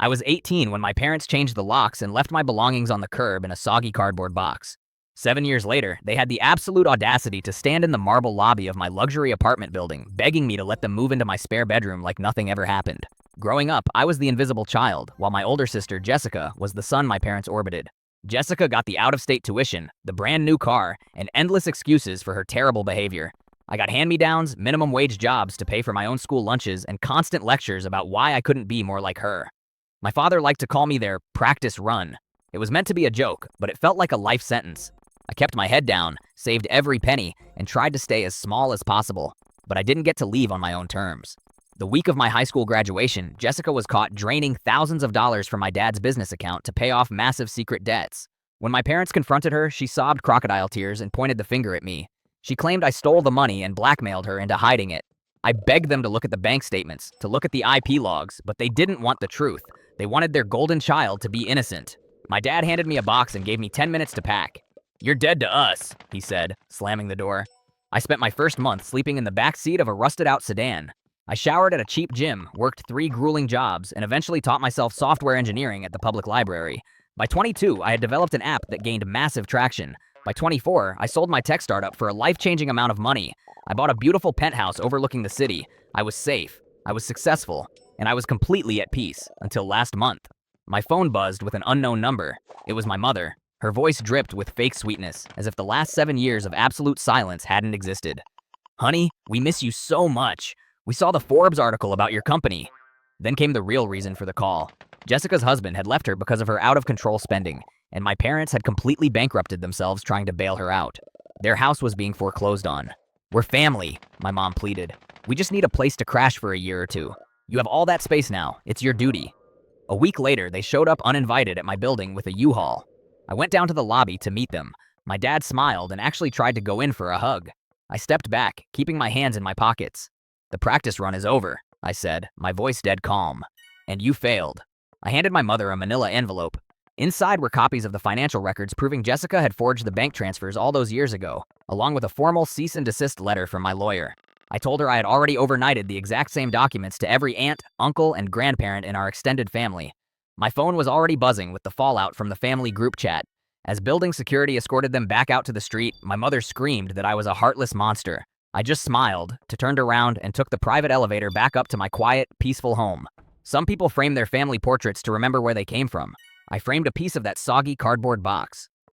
I was 18 when my parents changed the locks and left my belongings on the curb in a soggy cardboard box. 7 years later, they had the absolute audacity to stand in the marble lobby of my luxury apartment building, begging me to let them move into my spare bedroom like nothing ever happened. Growing up, I was the invisible child, while my older sister, Jessica, was the son my parents orbited. Jessica got the out-of-state tuition, the brand new car, and endless excuses for her terrible behavior. I got hand-me-downs, minimum wage jobs to pay for my own school lunches, and constant lectures about why I couldn't be more like her. My father liked to call me their practice run. It was meant to be a joke, but it felt like a life sentence. I kept my head down, saved every penny, and tried to stay as small as possible, but I didn't get to leave on my own terms. The week of my high school graduation, Jessica was caught draining thousands of dollars from my dad's business account to pay off massive secret debts. When my parents confronted her, she sobbed crocodile tears and pointed the finger at me. She claimed I stole the money and blackmailed her into hiding it. I begged them to look at the bank statements, to look at the IP logs, but they didn't want the truth. They wanted their golden child to be innocent. My dad handed me a box and gave me 10 minutes to pack. "You're dead to us," he said, slamming the door. I spent my first month sleeping in the back seat of a rusted-out sedan. I showered at a cheap gym, worked 3 grueling jobs, and eventually taught myself software engineering at the public library. By 22, I had developed an app that gained massive traction. By 24, I sold my tech startup for a life-changing amount of money. I bought a beautiful penthouse overlooking the city. I was safe, I was successful, and I was completely at peace until last month. My phone buzzed with an unknown number. It was my mother. Her voice dripped with fake sweetness, as if the last 7 years of absolute silence hadn't existed. "Honey, we miss you so much. We saw the Forbes article about your company." Then came the real reason for the call. Jessica's husband had left her because of her out-of-control spending, and my parents had completely bankrupted themselves trying to bail her out. Their house was being foreclosed on. "We're family," my mom pleaded. "We just need a place to crash for a year or two. You have all that space now. It's your duty." A week later, they showed up uninvited at my building with a U-Haul. I went down to the lobby to meet them. My dad smiled and actually tried to go in for a hug. I stepped back, keeping my hands in my pockets. "The practice run is over," I said, my voice dead calm. "And you failed." I handed my mother a manila envelope. Inside were copies of the financial records proving Jessica had forged the bank transfers all those years ago, along with a formal cease and desist letter from my lawyer. I told her I had already overnighted the exact same documents to every aunt, uncle, and grandparent in our extended family. My phone was already buzzing with the fallout from the family group chat. As building security escorted them back out to the street, my mother screamed that I was a heartless monster. I just smiled, turned around, and took the private elevator back up to my quiet, peaceful home. Some people frame their family portraits to remember where they came from. I framed a piece of that soggy cardboard box.